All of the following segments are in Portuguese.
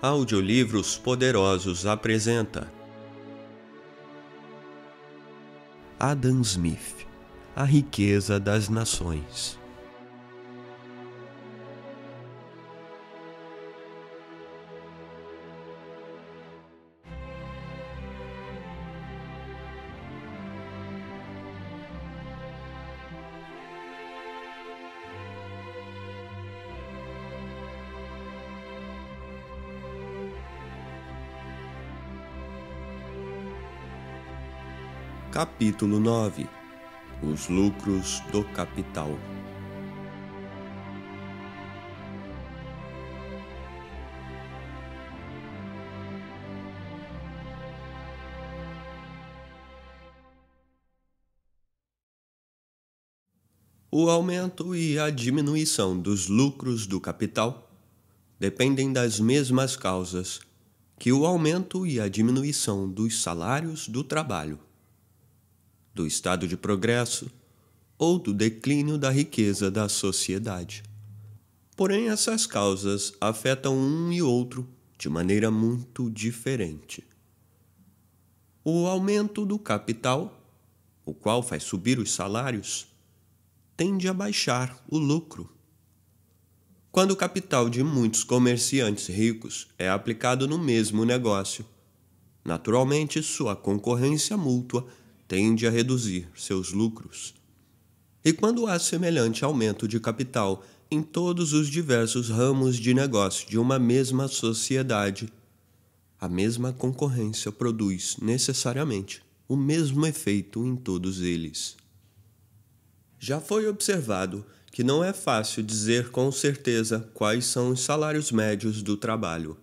Audiolivros Poderosos apresenta Adam Smith, A Riqueza das Nações. Capítulo 9 – Os lucros do capital. O aumento e a diminuição dos lucros do capital dependem das mesmas causas que o aumento e a diminuição dos salários do trabalho, do estado de progresso ou do declínio da riqueza da sociedade. Porém, essas causas afetam um e outro de maneira muito diferente. O aumento do capital, o qual faz subir os salários, tende a baixar o lucro. Quando o capital de muitos comerciantes ricos é aplicado no mesmo negócio, naturalmente sua concorrência mútua tende a reduzir seus lucros. E quando há semelhante aumento de capital em todos os diversos ramos de negócio de uma mesma sociedade, a mesma concorrência produz necessariamente o mesmo efeito em todos eles. Já foi observado que não é fácil dizer com certeza quais são os salários médios do trabalho,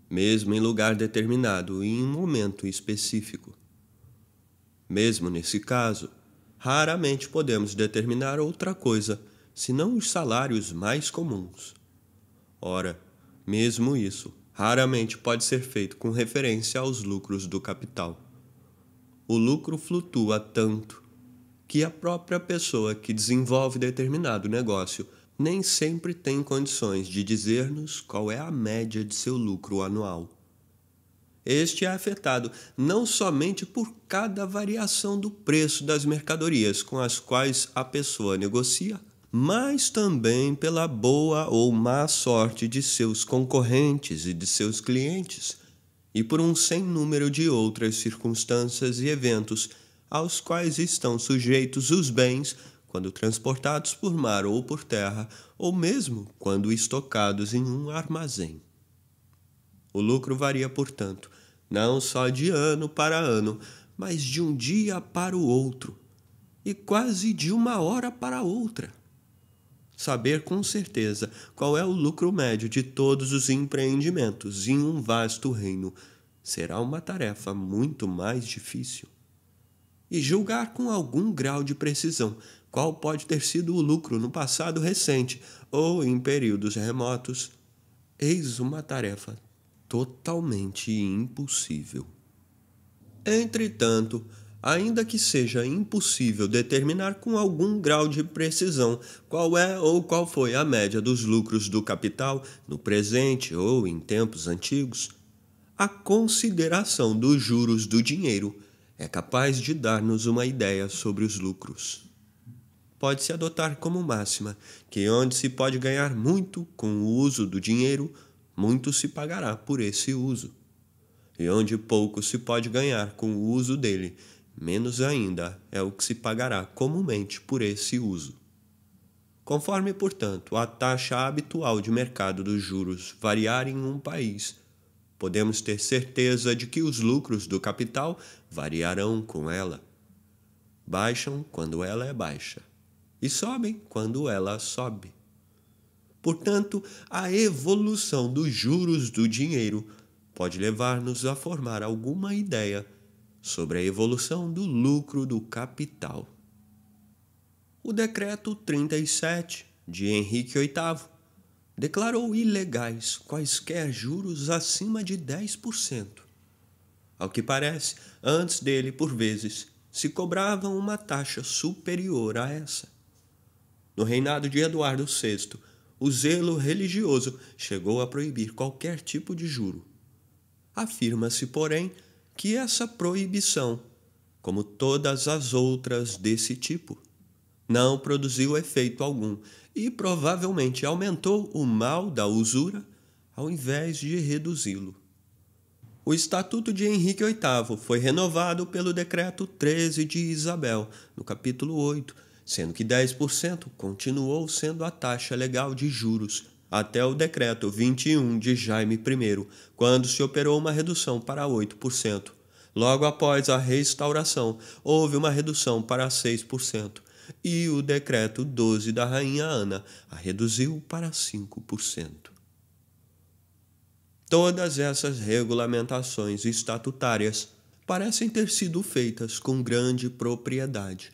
mesmo em lugar determinado e em um momento específico. Mesmo nesse caso, raramente podemos determinar outra coisa senão os salários mais comuns. Ora, mesmo isso, raramente pode ser feito com referência aos lucros do capital. O lucro flutua tanto que a própria pessoa que desenvolve determinado negócio nem sempre tem condições de dizer-nos qual é a média de seu lucro anual. Este é afetado não somente por cada variação do preço das mercadorias com as quais a pessoa negocia, mas também pela boa ou má sorte de seus concorrentes e de seus clientes, e por um sem número de outras circunstâncias e eventos aos quais estão sujeitos os bens quando transportados por mar ou por terra, ou mesmo quando estocados em um armazém. O lucro varia, portanto, não só de ano para ano, mas de um dia para o outro, e quase de uma hora para outra. Saber com certeza qual é o lucro médio de todos os empreendimentos em um vasto reino será uma tarefa muito mais difícil. E julgar com algum grau de precisão qual pode ter sido o lucro no passado recente ou em períodos remotos, eis uma tarefa totalmente impossível. Entretanto, ainda que seja impossível determinar com algum grau de precisão qual é ou qual foi a média dos lucros do capital no presente ou em tempos antigos, a consideração dos juros do dinheiro é capaz de dar-nos uma ideia sobre os lucros. Pode-se adotar como máxima que onde se pode ganhar muito com o uso do dinheiro, muito se pagará por esse uso. E onde pouco se pode ganhar com o uso dele, menos ainda é o que se pagará comumente por esse uso. Conforme, portanto, a taxa habitual de mercado dos juros variar em um país, podemos ter certeza de que os lucros do capital variarão com ela. Baixam quando ela é baixa e sobem quando ela sobe. Portanto, a evolução dos juros do dinheiro pode levar-nos a formar alguma ideia sobre a evolução do lucro do capital. O Decreto 37 de Henrique VIII declarou ilegais quaisquer juros acima de 10%. Ao que parece, antes dele, por vezes, se cobrava uma taxa superior a essa. No reinado de Eduardo VI, o zelo religioso chegou a proibir qualquer tipo de juro. Afirma-se, porém, que essa proibição, como todas as outras desse tipo, não produziu efeito algum e provavelmente aumentou o mal da usura ao invés de reduzi-lo. O Estatuto de Henrique VIII foi renovado pelo Decreto 13 de Isabel, no capítulo 8, sendo que 10% continuou sendo a taxa legal de juros até o Decreto 21 de Jaime I, quando se operou uma redução para 8%. Logo após a restauração, houve uma redução para 6%, e o Decreto 12 da Rainha Ana a reduziu para 5%. Todas essas regulamentações estatutárias parecem ter sido feitas com grande propriedade.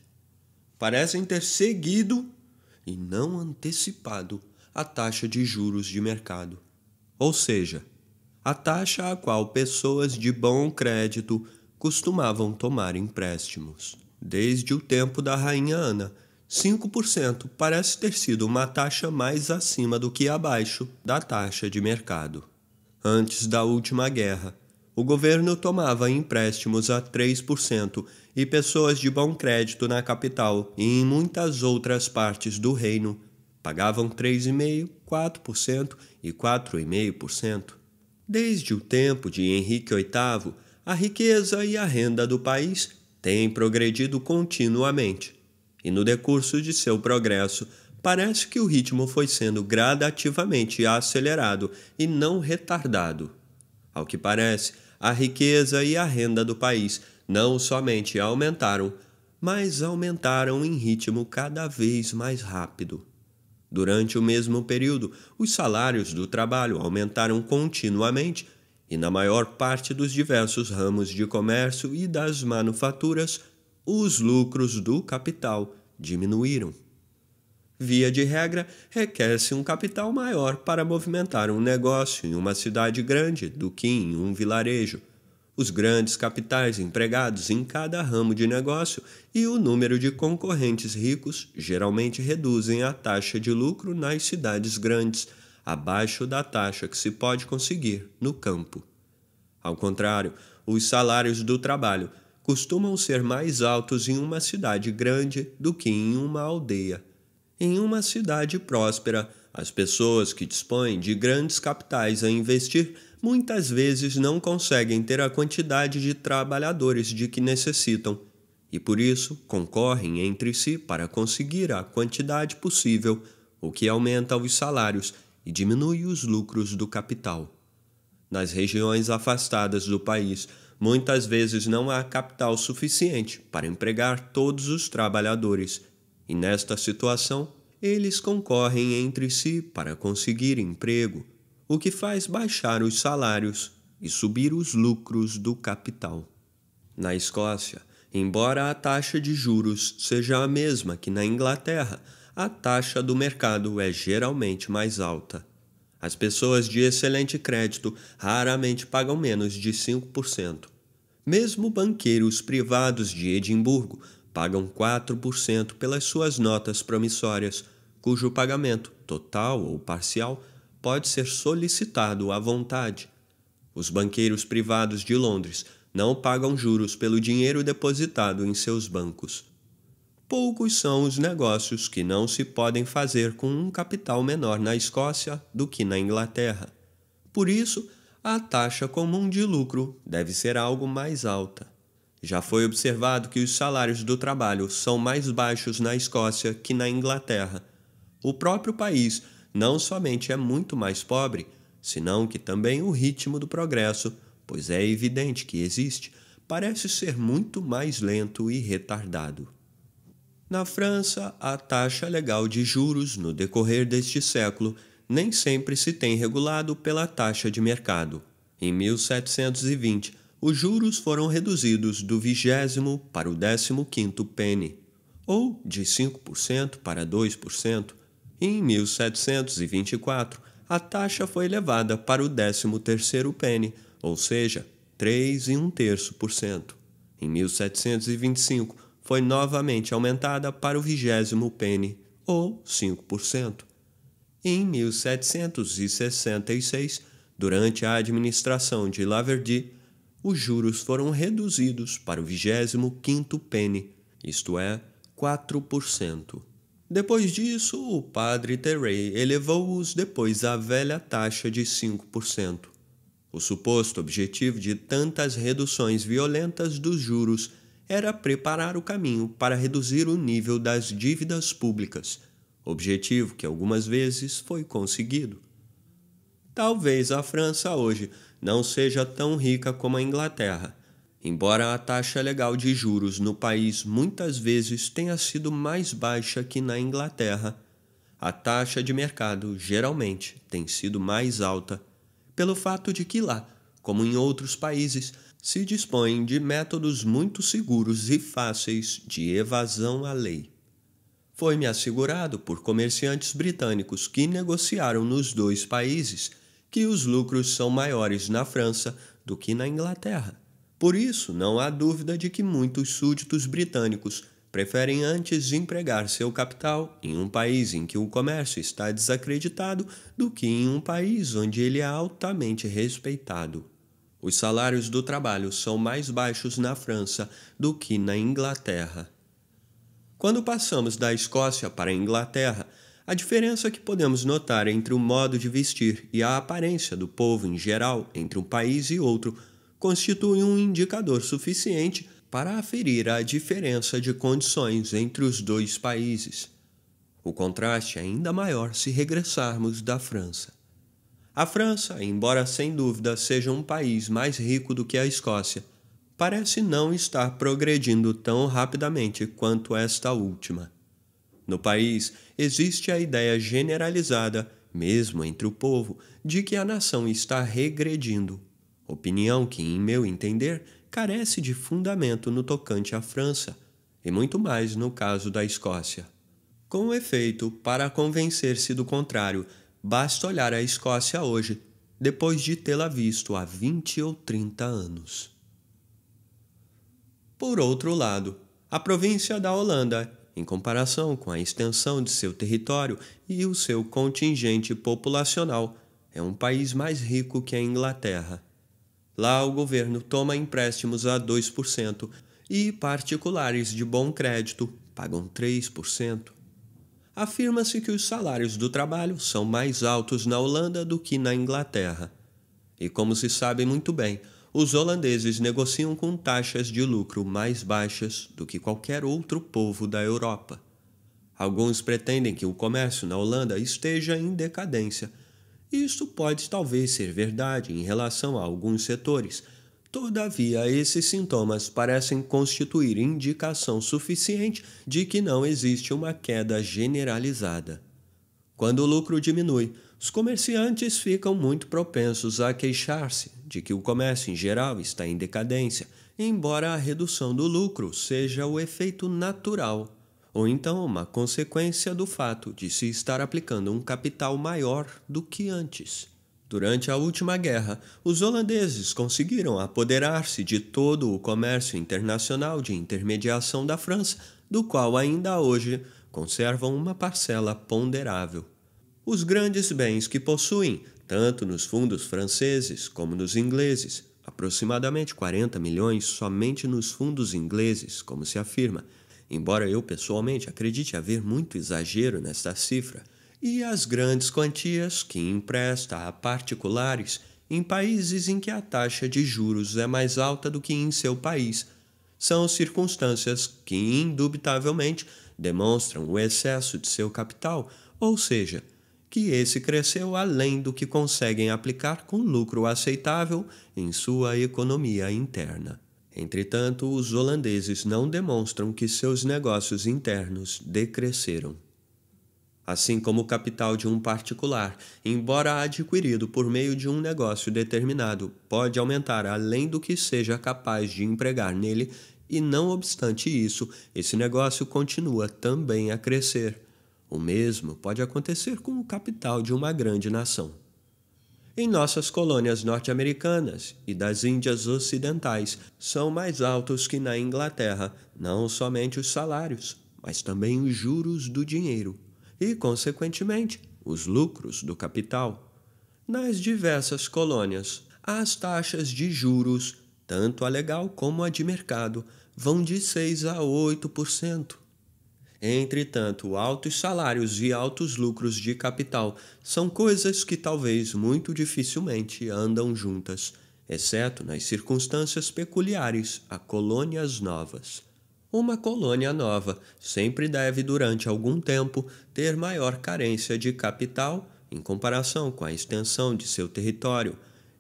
Parecem ter seguido e não antecipado a taxa de juros de mercado, ou seja, a taxa a qual pessoas de bom crédito costumavam tomar empréstimos. Desde o tempo da Rainha Ana, 5% parece ter sido uma taxa mais acima do que abaixo da taxa de mercado. Antes da última guerra, o governo tomava empréstimos a 3% e pessoas de bom crédito na capital e em muitas outras partes do reino pagavam 3,5%, 4% e 4,5%. Desde o tempo de Henrique VIII, a riqueza e a renda do país têm progredido continuamente, e no decurso de seu progresso, parece que o ritmo foi sendo gradativamente acelerado e não retardado. Ao que parece, a riqueza e a renda do país não somente aumentaram, mas aumentaram em ritmo cada vez mais rápido. Durante o mesmo período, os salários do trabalho aumentaram continuamente e, na maior parte dos diversos ramos de comércio e das manufaturas, os lucros do capital diminuíram. Via de regra, requer-se um capital maior para movimentar um negócio em uma cidade grande do que em um vilarejo. Os grandes capitais empregados em cada ramo de negócio e o número de concorrentes ricos geralmente reduzem a taxa de lucro nas cidades grandes, abaixo da taxa que se pode conseguir no campo. Ao contrário, os salários do trabalho costumam ser mais altos em uma cidade grande do que em uma aldeia. Em uma cidade próspera, as pessoas que dispõem de grandes capitais a investir muitas vezes não conseguem ter a quantidade de trabalhadores de que necessitam e, por isso, concorrem entre si para conseguir a quantidade possível, o que aumenta os salários e diminui os lucros do capital. Nas regiões afastadas do país, muitas vezes não há capital suficiente para empregar todos os trabalhadores, e nesta situação, eles concorrem entre si para conseguir emprego, o que faz baixar os salários e subir os lucros do capital. Na Escócia, embora a taxa de juros seja a mesma que na Inglaterra, a taxa do mercado é geralmente mais alta. As pessoas de excelente crédito raramente pagam menos de 5%. Mesmo banqueiros privados de Edimburgo pagam 4% pelas suas notas promissórias, cujo pagamento, total ou parcial, pode ser solicitado à vontade. Os banqueiros privados de Londres não pagam juros pelo dinheiro depositado em seus bancos. Poucos são os negócios que não se podem fazer com um capital menor na Escócia do que na Inglaterra. Por isso, a taxa comum de lucro deve ser algo mais alta. Já foi observado que os salários do trabalho são mais baixos na Escócia que na Inglaterra. O próprio país não somente é muito mais pobre, senão que também o ritmo do progresso, pois é evidente que existe, parece ser muito mais lento e retardado. Na França, a taxa legal de juros no decorrer deste século nem sempre se tem regulado pela taxa de mercado. Em 1720, os juros foram reduzidos do 20º para o 15º penny, ou de 5% para 2%. Em 1724, a taxa foi elevada para o 13º penny, ou seja, 3,1%. Em 1725, foi novamente aumentada para o 20º penny, ou 5%. Em 1766, durante a administração de Laverdy, os juros foram reduzidos para o 25º penny, isto é, 4%. Depois disso, o padre Terray elevou-os depois à velha taxa de 5%. O suposto objetivo de tantas reduções violentas dos juros era preparar o caminho para reduzir o nível das dívidas públicas, objetivo que algumas vezes foi conseguido. Talvez a França hoje não seja tão rica como a Inglaterra, embora a taxa legal de juros no país muitas vezes tenha sido mais baixa que na Inglaterra. A taxa de mercado geralmente tem sido mais alta, pelo fato de que lá, como em outros países, se dispõe de métodos muito seguros e fáceis de evasão à lei. Foi-me assegurado por comerciantes britânicos que negociaram nos dois países que os lucros são maiores na França do que na Inglaterra. Por isso, não há dúvida de que muitos súditos britânicos preferem antes empregar seu capital em um país em que o comércio está desacreditado do que em um país onde ele é altamente respeitado. Os salários do trabalho são mais baixos na França do que na Inglaterra. Quando passamos da Escócia para a Inglaterra, a diferença que podemos notar entre o modo de vestir e a aparência do povo em geral entre um país e outro constitui um indicador suficiente para aferir a diferença de condições entre os dois países. O contraste é ainda maior se regressarmos da França. A França, embora sem dúvida seja um país mais rico do que a Escócia, parece não estar progredindo tão rapidamente quanto esta última. No país, existe a ideia generalizada, mesmo entre o povo, de que a nação está regredindo. Opinião que, em meu entender, carece de fundamento no tocante à França, e muito mais no caso da Escócia. Com efeito, para convencer-se do contrário, basta olhar a Escócia hoje, depois de tê-la visto há 20 ou 30 anos. Por outro lado, a província da Holanda, em comparação com a extensão de seu território e o seu contingente populacional, é um país mais rico que a Inglaterra. Lá o governo toma empréstimos a 2% e particulares de bom crédito pagam 3%. Afirma-se que os salários do trabalho são mais altos na Holanda do que na Inglaterra. E como se sabe muito bem, os holandeses negociam com taxas de lucro mais baixas do que qualquer outro povo da Europa. Alguns pretendem que o comércio na Holanda esteja em decadência. Isto pode talvez ser verdade em relação a alguns setores. Todavia, esses sintomas parecem constituir indicação suficiente de que não existe uma queda generalizada. Quando o lucro diminui, os comerciantes ficam muito propensos a queixar-se de que o comércio em geral está em decadência, embora a redução do lucro seja o efeito natural, ou então uma consequência do fato de se estar aplicando um capital maior do que antes. Durante a última guerra, os holandeses conseguiram apoderar-se de todo o comércio internacional de intermediação da França, do qual ainda hoje conservam uma parcela ponderável. Os grandes bens que possuem, tanto nos fundos franceses como nos ingleses, aproximadamente 40 milhões somente nos fundos ingleses, como se afirma, embora eu pessoalmente acredite haver muito exagero nesta cifra, e as grandes quantias que empresta a particulares em países em que a taxa de juros é mais alta do que em seu país, são circunstâncias que indubitavelmente demonstram o excesso de seu capital, ou seja, que esse cresceu além do que conseguem aplicar com lucro aceitável em sua economia interna. Entretanto, os holandeses não demonstram que seus negócios internos decresceram. Assim como o capital de um particular, embora adquirido por meio de um negócio determinado, pode aumentar além do que seja capaz de empregar nele, e não obstante isso, esse negócio continua também a crescer. O mesmo pode acontecer com o capital de uma grande nação. Em nossas colônias norte-americanas e das Índias Ocidentais, são mais altos que na Inglaterra, não somente os salários, mas também os juros do dinheiro. E, consequentemente, os lucros do capital. Nas diversas colônias, as taxas de juros, tanto a legal como a de mercado, vão de 6 a 8%. Entretanto, altos salários e altos lucros de capital são coisas que talvez muito dificilmente andam juntas, exceto nas circunstâncias peculiares a colônias novas. Uma colônia nova sempre deve, durante algum tempo, ter maior carência de capital em comparação com a extensão de seu território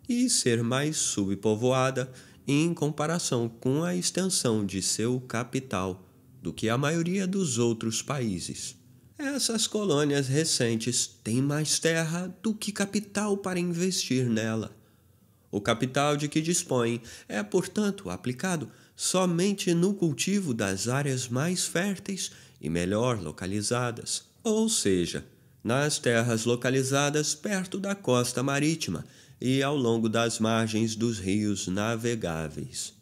e ser mais subpovoada em comparação com a extensão de seu capital do que a maioria dos outros países. Essas colônias recentes têm mais terra do que capital para investir nela. O capital de que dispõem é, portanto, aplicado somente no cultivo das áreas mais férteis e melhor localizadas, ou seja, nas terras localizadas perto da costa marítima e ao longo das margens dos rios navegáveis.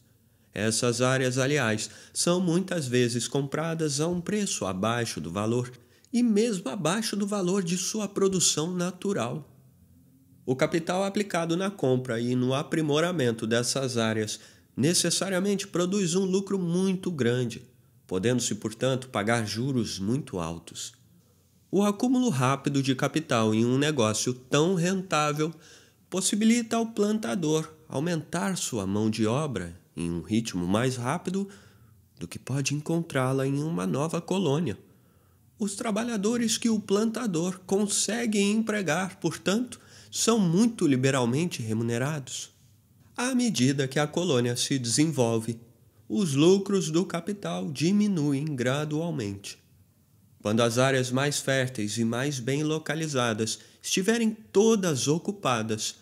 Essas áreas, aliás, são muitas vezes compradas a um preço abaixo do valor e mesmo abaixo do valor de sua produção natural. O capital aplicado na compra e no aprimoramento dessas áreas necessariamente produz um lucro muito grande, podendo-se, portanto, pagar juros muito altos. O acúmulo rápido de capital em um negócio tão rentável possibilita ao plantador aumentar sua mão de obra em um ritmo mais rápido do que pode encontrá-la em uma nova colônia. Os trabalhadores que o plantador consegue empregar, portanto, são muito liberalmente remunerados. À medida que a colônia se desenvolve, os lucros do capital diminuem gradualmente. Quando as áreas mais férteis e mais bem localizadas estiverem todas ocupadas,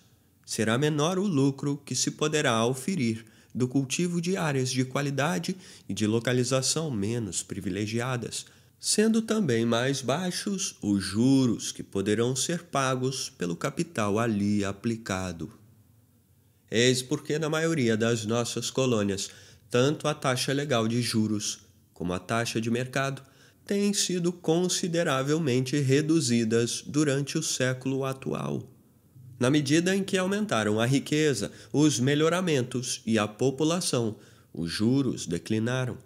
será menor o lucro que se poderá auferir do cultivo de áreas de qualidade e de localização menos privilegiadas, sendo também mais baixos os juros que poderão ser pagos pelo capital ali aplicado. Eis porque na maioria das nossas colônias, tanto a taxa legal de juros como a taxa de mercado têm sido consideravelmente reduzidas durante o século atual. Na medida em que aumentaram a riqueza, os melhoramentos e a população, os juros declinaram.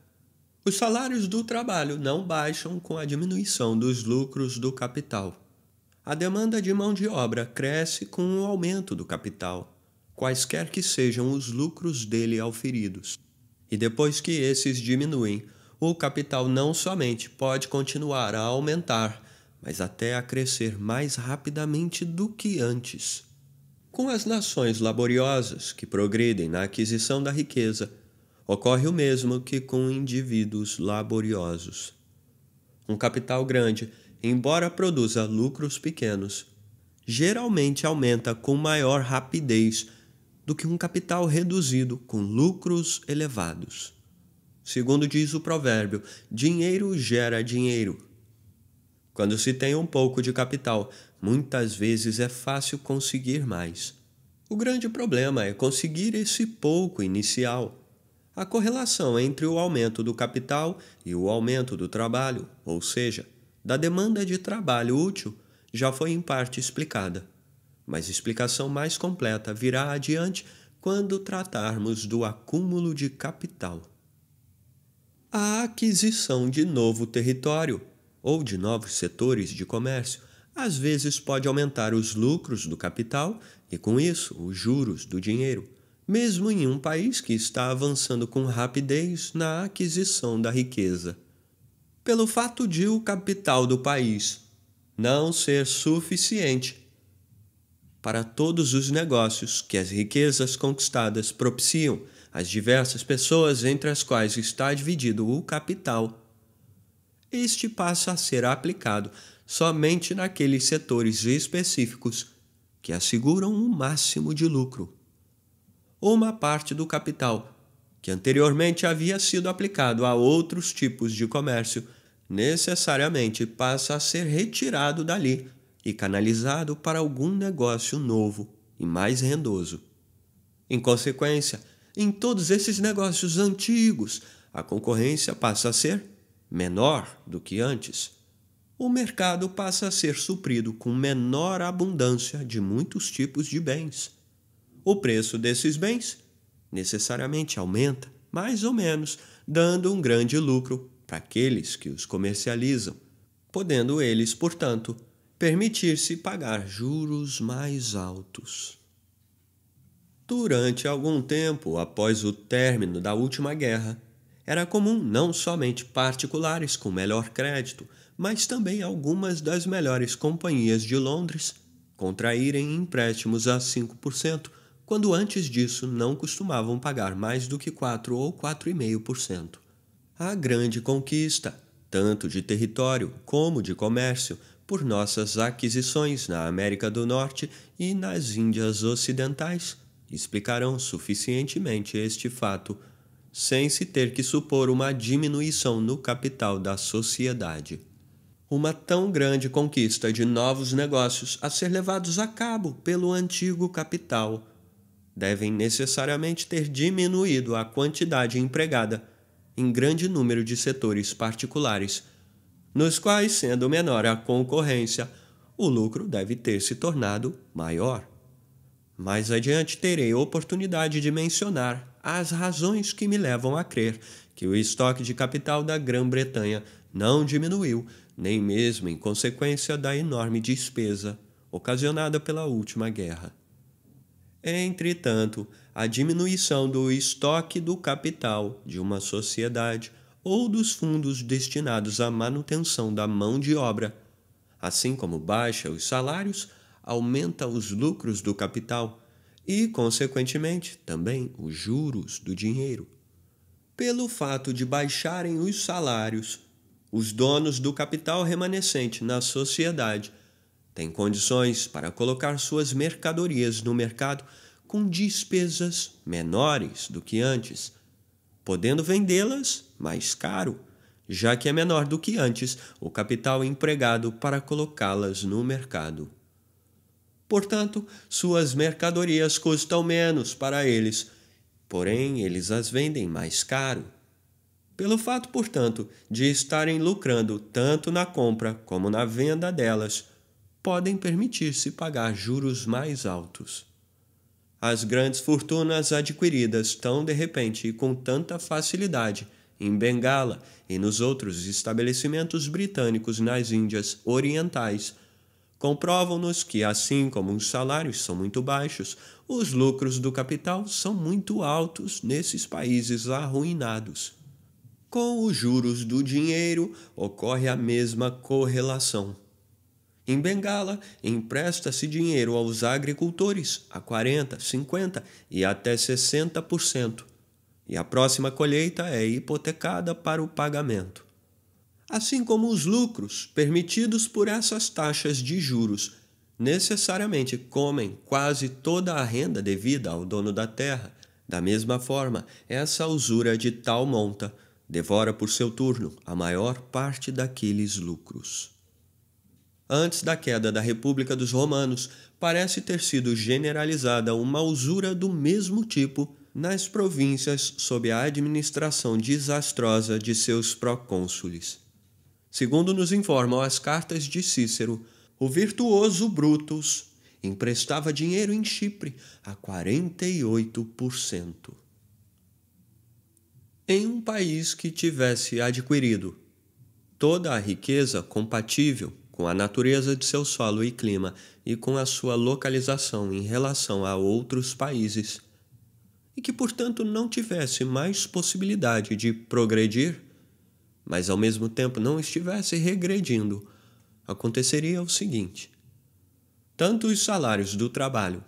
Os salários do trabalho não baixam com a diminuição dos lucros do capital. A demanda de mão de obra cresce com o aumento do capital, quaisquer que sejam os lucros dele auferidos. E depois que esses diminuem, o capital não somente pode continuar a aumentar, mas até a crescer mais rapidamente do que antes. Com as nações laboriosas que progridem na aquisição da riqueza, ocorre o mesmo que com indivíduos laboriosos. Um capital grande, embora produza lucros pequenos, geralmente aumenta com maior rapidez do que um capital reduzido com lucros elevados. Segundo diz o provérbio, dinheiro gera dinheiro. Quando se tem um pouco de capital, muitas vezes é fácil conseguir mais. O grande problema é conseguir esse pouco inicial. A correlação entre o aumento do capital e o aumento do trabalho, ou seja, da demanda de trabalho útil, já foi em parte explicada. Mas explicação mais completa virá adiante quando tratarmos do acúmulo de capital. A aquisição de novo território ou de novos setores de comércio às vezes pode aumentar os lucros do capital e, com isso, os juros do dinheiro, mesmo em um país que está avançando com rapidez na aquisição da riqueza. Pelo fato de o capital do país não ser suficiente para todos os negócios que as riquezas conquistadas propiciam às diversas pessoas entre as quais está dividido o capital, este passa a ser aplicado somente naqueles setores específicos que asseguram um máximo de lucro. Uma parte do capital, que anteriormente havia sido aplicado a outros tipos de comércio, necessariamente passa a ser retirado dali e canalizado para algum negócio novo e mais rendoso. Em consequência, em todos esses negócios antigos, a concorrência passa a ser menor do que antes. o mercado passa a ser suprido com menor abundância de muitos tipos de bens. O preço desses bens necessariamente aumenta, mais ou menos, dando um grande lucro para aqueles que os comercializam, podendo eles, portanto, permitir-se pagar juros mais altos. Durante algum tempo após o término da última guerra, era comum não somente particulares com melhor crédito, mas também algumas das melhores companhias de Londres contraírem empréstimos a 5%, quando antes disso não costumavam pagar mais do que 4 ou 4,5%. A grande conquista, tanto de território como de comércio, por nossas aquisições na América do Norte e nas Índias Ocidentais, explicarão suficientemente este fato, sem se ter que supor uma diminuição no capital da sociedade. Uma tão grande conquista de novos negócios a ser levados a cabo pelo antigo capital devem necessariamente ter diminuído a quantidade empregada em grande número de setores particulares, nos quais, sendo menor a concorrência, o lucro deve ter se tornado maior. Mais adiante terei oportunidade de mencionar as razões que me levam a crer que o estoque de capital da Grã-Bretanha não diminuiu, nem mesmo em consequência da enorme despesa ocasionada pela última guerra. Entretanto, a diminuição do estoque do capital de uma sociedade ou dos fundos destinados à manutenção da mão de obra, assim como baixa os salários, aumenta os lucros do capital e, consequentemente, também os juros do dinheiro. Pelo fato de baixarem os salários, os donos do capital remanescente na sociedade têm condições para colocar suas mercadorias no mercado com despesas menores do que antes, podendo vendê-las mais caro, já que é menor do que antes o capital empregado para colocá-las no mercado. Portanto, suas mercadorias custam menos para eles, porém eles as vendem mais caro. Pelo fato, portanto, de estarem lucrando tanto na compra como na venda delas, podem permitir-se pagar juros mais altos. As grandes fortunas adquiridas tão de repente e com tanta facilidade em Bengala e nos outros estabelecimentos britânicos nas Índias Orientais comprovam-nos que, assim como os salários são muito baixos, os lucros do capital são muito altos nesses países arruinados. Com os juros do dinheiro ocorre a mesma correlação. Em Bengala, empresta-se dinheiro aos agricultores a 40%, 50% e até 60%, e a próxima colheita é hipotecada para o pagamento. Assim como os lucros permitidos por essas taxas de juros necessariamente comem quase toda a renda devida ao dono da terra, da mesma forma, essa usura de tal monta devora por seu turno a maior parte daqueles lucros. Antes da queda da República dos Romanos, parece ter sido generalizada uma usura do mesmo tipo nas províncias sob a administração desastrosa de seus procônsules. Segundo nos informam as cartas de Cícero, o virtuoso Brutus emprestava dinheiro em Chipre a 48%. Em um país que tivesse adquirido toda a riqueza compatível com a natureza de seu solo e clima e com a sua localização em relação a outros países, e que, portanto, não tivesse mais possibilidade de progredir, mas ao mesmo tempo não estivesse regredindo, aconteceria o seguinte: tanto os salários do trabalho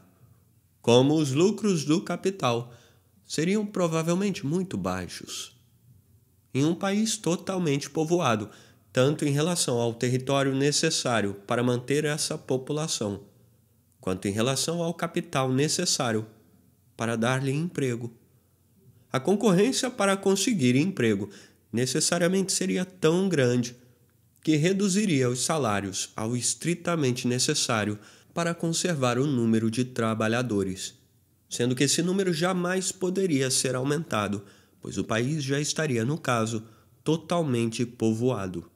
como os lucros do capital seriam provavelmente muito baixos. Em um país totalmente povoado, tanto em relação ao território necessário para manter essa população, quanto em relação ao capital necessário para dar-lhe emprego. A concorrência para conseguir emprego necessariamente seria tão grande que reduziria os salários ao estritamente necessário para conservar o número de trabalhadores, sendo que esse número jamais poderia ser aumentado, pois o país já estaria, no caso, totalmente povoado.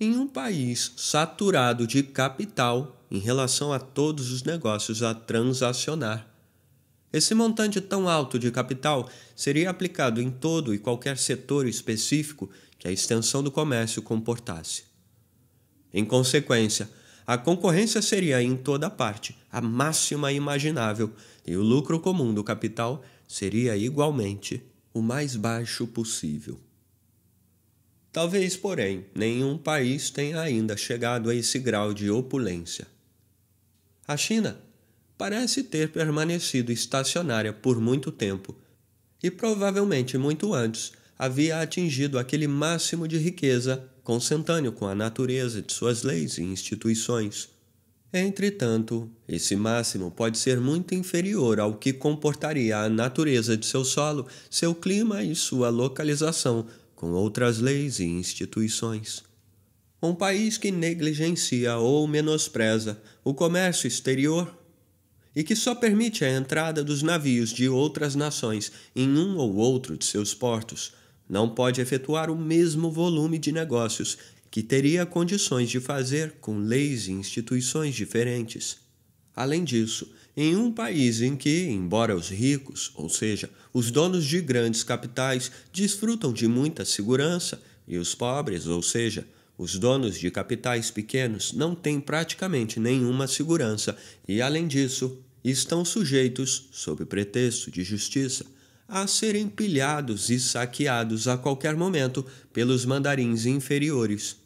Em um país saturado de capital em relação a todos os negócios a transacionar, esse montante tão alto de capital seria aplicado em todo e qualquer setor específico que a extensão do comércio comportasse. Em consequência, a concorrência seria em toda parte a máxima imaginável e o lucro comum do capital seria igualmente o mais baixo possível. Talvez, porém, nenhum país tenha ainda chegado a esse grau de opulência. A China parece ter permanecido estacionária por muito tempo e provavelmente muito antes havia atingido aquele máximo de riqueza consentâneo com a natureza de suas leis e instituições. Entretanto, esse máximo pode ser muito inferior ao que comportaria a natureza de seu solo, seu clima e sua localização com outras leis e instituições. Um país que negligencia ou menospreza o comércio exterior e que só permite a entrada dos navios de outras nações em um ou outro de seus portos, não pode efetuar o mesmo volume de negócios que teria condições de fazer com leis e instituições diferentes. Além disso, em um país em que, embora os ricos, ou seja, os donos de grandes capitais, desfrutam de muita segurança, e os pobres, ou seja, os donos de capitais pequenos, não têm praticamente nenhuma segurança e, além disso, estão sujeitos, sob pretexto de justiça, a serem pilhados e saqueados a qualquer momento pelos mandarins inferiores.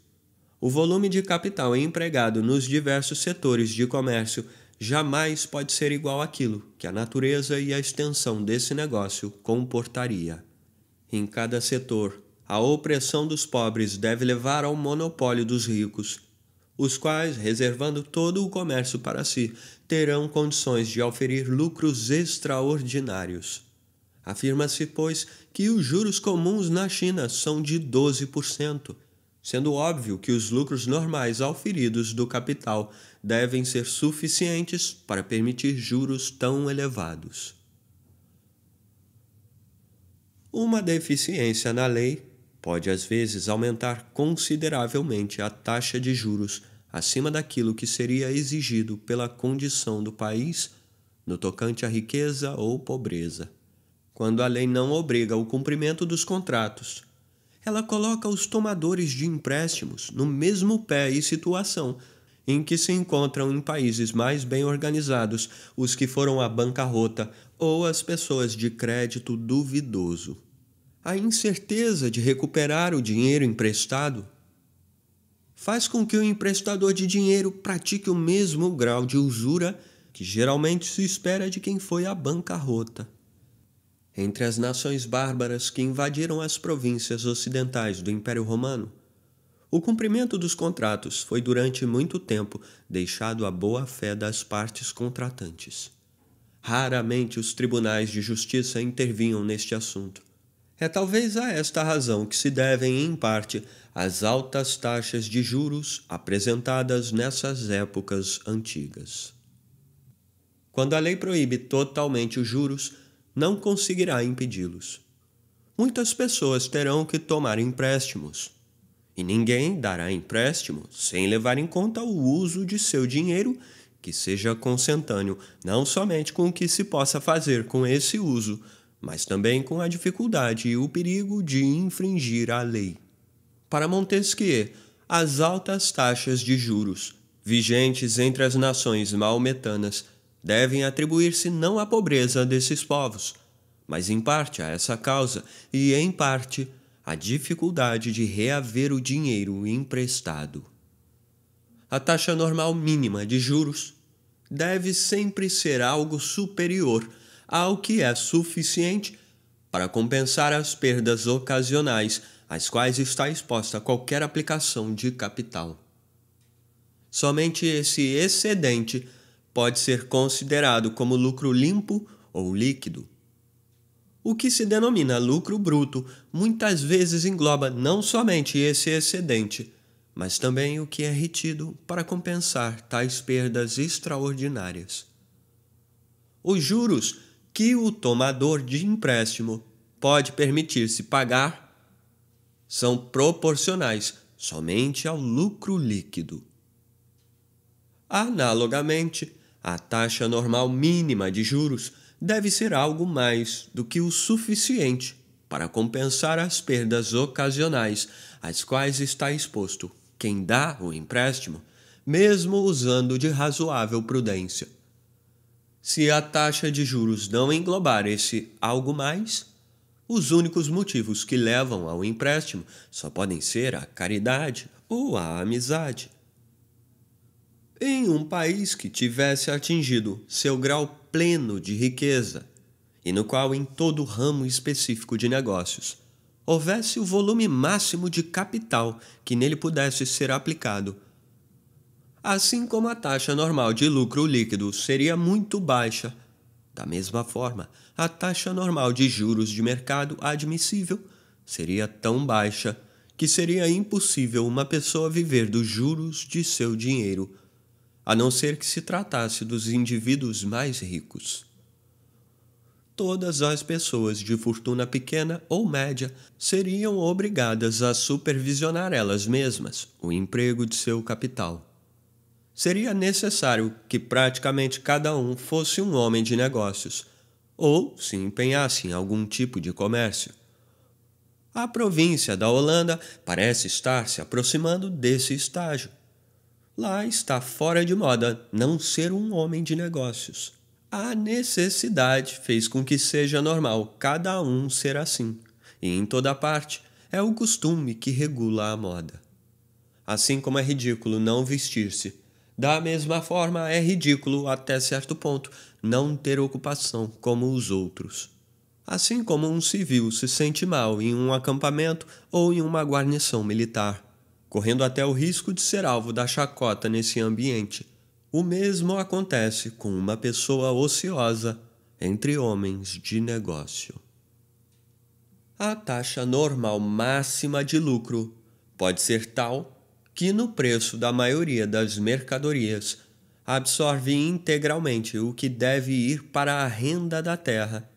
O volume de capital empregado nos diversos setores de comércio jamais pode ser igual àquilo que a natureza e a extensão desse negócio comportaria. Em cada setor, a opressão dos pobres deve levar ao monopólio dos ricos, os quais, reservando todo o comércio para si, terão condições de oferir lucros extraordinários. Afirma-se, pois, que os juros comuns na China são de 12%, sendo óbvio que os lucros normais auferidos do capital devem ser suficientes para permitir juros tão elevados. Uma deficiência na lei pode às vezes aumentar consideravelmente a taxa de juros acima daquilo que seria exigido pela condição do país no tocante à riqueza ou pobreza. Quando a lei não obriga o cumprimento dos contratos, ela coloca os tomadores de empréstimos no mesmo pé e situação em que se encontram em países mais bem organizados os que foram à bancarrota ou as pessoas de crédito duvidoso. A incerteza de recuperar o dinheiro emprestado faz com que o emprestador de dinheiro pratique o mesmo grau de usura que geralmente se espera de quem foi à bancarrota. Entre as nações bárbaras que invadiram as províncias ocidentais do Império Romano, o cumprimento dos contratos foi durante muito tempo deixado à boa-fé das partes contratantes. Raramente os tribunais de justiça intervinham neste assunto. É talvez a esta razão que se devem, em parte, as altas taxas de juros apresentadas nessas épocas antigas. Quando a lei proíbe totalmente os juros, não conseguirá impedi-los. Muitas pessoas terão que tomar empréstimos, e ninguém dará empréstimo sem levar em conta o uso de seu dinheiro que seja consentâneo não somente com o que se possa fazer com esse uso, mas também com a dificuldade e o perigo de infringir a lei. Para Montesquieu, as altas taxas de juros vigentes entre as nações maometanas devem atribuir-se não à pobreza desses povos, mas em parte a essa causa e em parte à dificuldade de reaver o dinheiro emprestado. A taxa normal mínima de juros deve sempre ser algo superior ao que é suficiente para compensar as perdas ocasionais às quais está exposta qualquer aplicação de capital. Somente esse excedente pode ser considerado como lucro limpo ou líquido. O que se denomina lucro bruto muitas vezes engloba não somente esse excedente, mas também o que é retido para compensar tais perdas extraordinárias. Os juros que o tomador de empréstimo pode permitir-se pagar são proporcionais somente ao lucro líquido. Analogamente, a taxa normal mínima de juros deve ser algo mais do que o suficiente para compensar as perdas ocasionais às quais está exposto quem dá o empréstimo, mesmo usando de razoável prudência. Se a taxa de juros não englobar esse algo mais, os únicos motivos que levam ao empréstimo só podem ser a caridade ou a amizade. Em um país que tivesse atingido seu grau pleno de riqueza e no qual em todo ramo específico de negócios houvesse o volume máximo de capital que nele pudesse ser aplicado, assim como a taxa normal de lucro líquido seria muito baixa, da mesma forma, a taxa normal de juros de mercado admissível seria tão baixa que seria impossível uma pessoa viver dos juros de seu dinheiro, a não ser que se tratasse dos indivíduos mais ricos. Todas as pessoas de fortuna pequena ou média seriam obrigadas a supervisionar elas mesmas o emprego de seu capital. Seria necessário que praticamente cada um fosse um homem de negócios, ou se empenhasse em algum tipo de comércio. A província da Holanda parece estar se aproximando desse estágio. Lá está fora de moda não ser um homem de negócios. A necessidade fez com que seja normal cada um ser assim, e em toda parte é o costume que regula a moda. Assim como é ridículo não vestir-se, da mesma forma é ridículo, até certo ponto, não ter ocupação como os outros. Assim como um civil se sente mal em um acampamento ou em uma guarnição militar, correndo até o risco de ser alvo da chacota nesse ambiente. O mesmo acontece com uma pessoa ociosa entre homens de negócio. A taxa normal máxima de lucro pode ser tal que, no preço da maioria das mercadorias, absorve integralmente o que deve ir para a renda da terra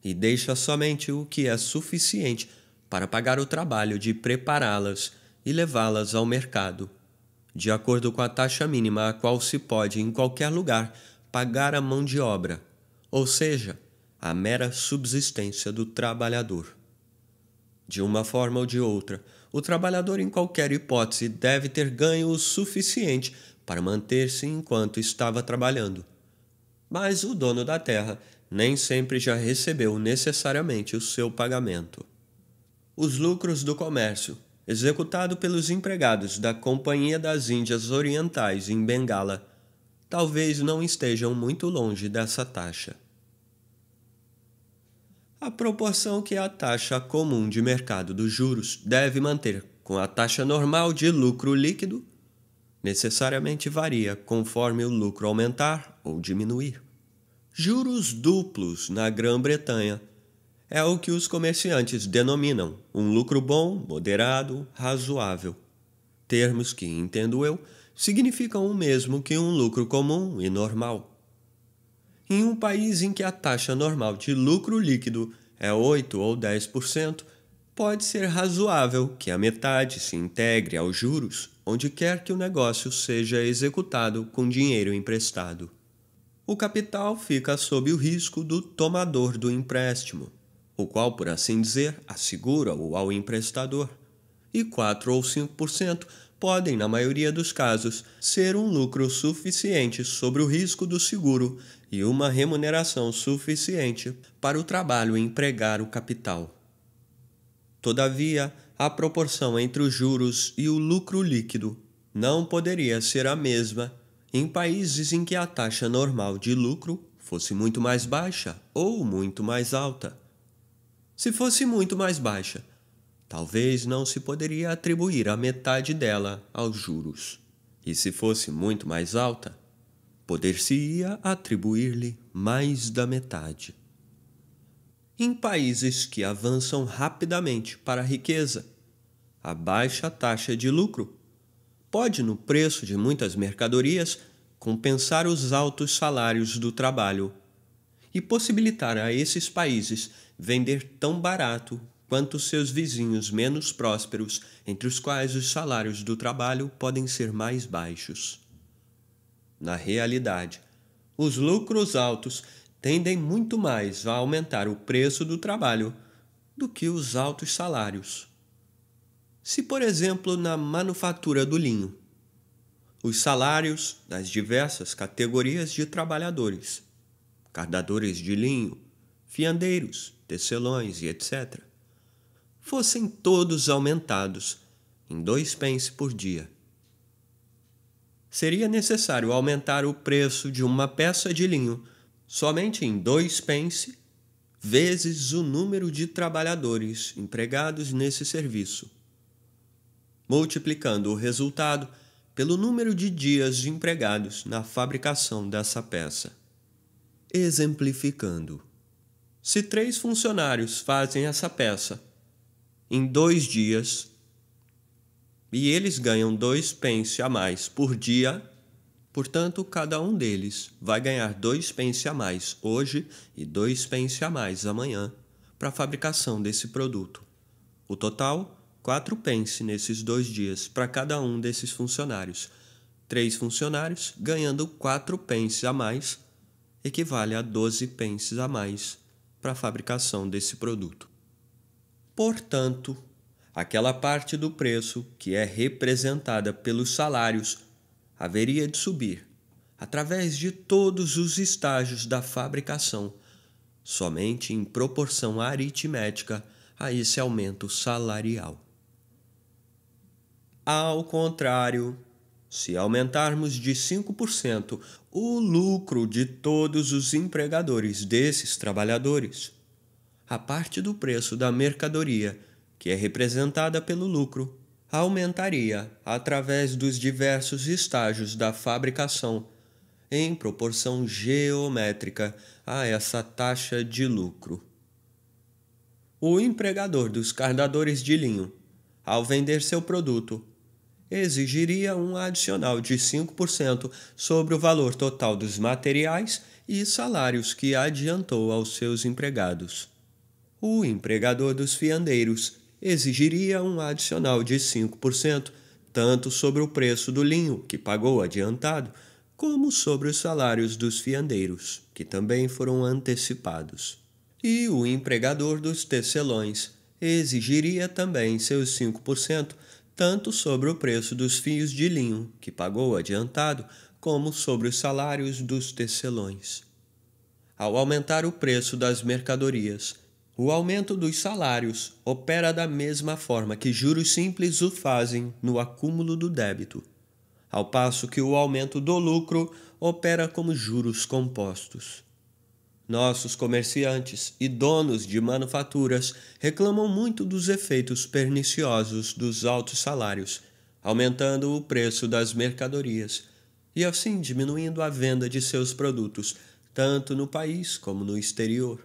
e deixa somente o que é suficiente para pagar o trabalho de prepará-las e levá-las ao mercado, de acordo com a taxa mínima a qual se pode, em qualquer lugar, pagar a mão de obra, ou seja, a mera subsistência do trabalhador. De uma forma ou de outra, o trabalhador, em qualquer hipótese, deve ter ganho o suficiente para manter-se enquanto estava trabalhando. Mas o dono da terra nem sempre já recebeu necessariamente o seu pagamento. Os lucros do comércio, executado pelos empregados da Companhia das Índias Orientais em Bengala, talvez não estejam muito longe dessa taxa. A proporção que a taxa comum de mercado dos juros deve manter com a taxa normal de lucro líquido necessariamente varia conforme o lucro aumentar ou diminuir. Juros duplos na Grã-Bretanha é o que os comerciantes denominam um lucro bom, moderado, razoável. Termos que, entendo eu, significam o mesmo que um lucro comum e normal. Em um país em que a taxa normal de lucro líquido é 8 ou 10%, pode ser razoável que a metade se integre aos juros onde quer que o negócio seja executado com dinheiro emprestado. O capital fica sob o risco do tomador do empréstimo, o qual, por assim dizer, assegura-o ao emprestador, e 4 ou 5% podem, na maioria dos casos, ser um lucro suficiente sobre o risco do seguro e uma remuneração suficiente para o trabalho empregar o capital. Todavia, a proporção entre os juros e o lucro líquido não poderia ser a mesma em países em que a taxa normal de lucro fosse muito mais baixa ou muito mais alta. Se fosse muito mais baixa, talvez não se poderia atribuir a metade dela aos juros. E se fosse muito mais alta, poder-se-ia atribuir-lhe mais da metade. Em países que avançam rapidamente para a riqueza, a baixa taxa de lucro pode, no preço de muitas mercadorias, compensar os altos salários do trabalho e possibilitar a esses países vender tão barato quanto seus vizinhos menos prósperos, entre os quais os salários do trabalho podem ser mais baixos. Na realidade, os lucros altos tendem muito mais a aumentar o preço do trabalho do que os altos salários. Se, por exemplo, na manufatura do linho, os salários das diversas categorias de trabalhadores, cardadores de linho, fiandeiros, tecelões e etc., fossem todos aumentados em 2 pence por dia, seria necessário aumentar o preço de uma peça de linho somente em 2 pence vezes o número de trabalhadores empregados nesse serviço, multiplicando o resultado pelo número de dias empregados na fabricação dessa peça. Exemplificando, se 3 funcionários fazem essa peça em 2 dias e eles ganham 2 pence a mais por dia, portanto, cada um deles vai ganhar 2 pence a mais hoje e 2 pence a mais amanhã para a fabricação desse produto. O total, 4 pence nesses 2 dias para cada um desses funcionários. 3 funcionários ganhando 4 pence a mais equivale a 12 pences a mais para a fabricação desse produto. Portanto, aquela parte do preço que é representada pelos salários haveria de subir, através de todos os estágios da fabricação, somente em proporção aritmética a esse aumento salarial. Ao contrário, se aumentarmos de 5% o lucro de todos os empregadores desses trabalhadores, a parte do preço da mercadoria, que é representada pelo lucro, aumentaria através dos diversos estágios da fabricação, em proporção geométrica a essa taxa de lucro. O empregador dos cardadores de linho, ao vender seu produto, exigiria um adicional de 5% sobre o valor total dos materiais e salários que adiantou aos seus empregados. O empregador dos fiandeiros exigiria um adicional de 5%, tanto sobre o preço do linho, que pagou adiantado, como sobre os salários dos fiandeiros, que também foram antecipados. E o empregador dos tecelões exigiria também seus 5%, tanto sobre o preço dos fios de linho, que pagou adiantado, como sobre os salários dos tecelões. Ao aumentar o preço das mercadorias, o aumento dos salários opera da mesma forma que juros simples o fazem no acúmulo do débito, ao passo que o aumento do lucro opera como juros compostos. Nossos comerciantes e donos de manufaturas reclamam muito dos efeitos perniciosos dos altos salários, aumentando o preço das mercadorias e assim diminuindo a venda de seus produtos, tanto no país como no exterior.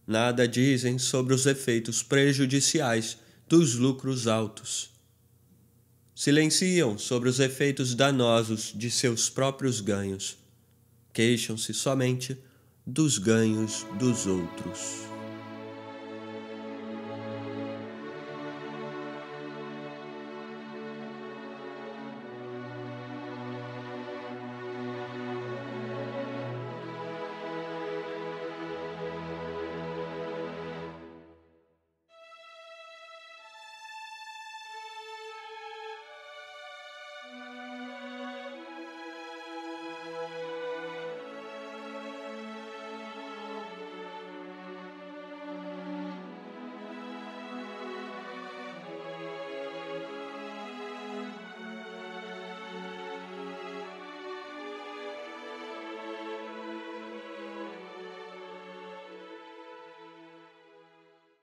Nada dizem sobre os efeitos prejudiciais dos lucros altos. Silenciam sobre os efeitos danosos de seus próprios ganhos. Queixam-se somente dos ganhos dos outros.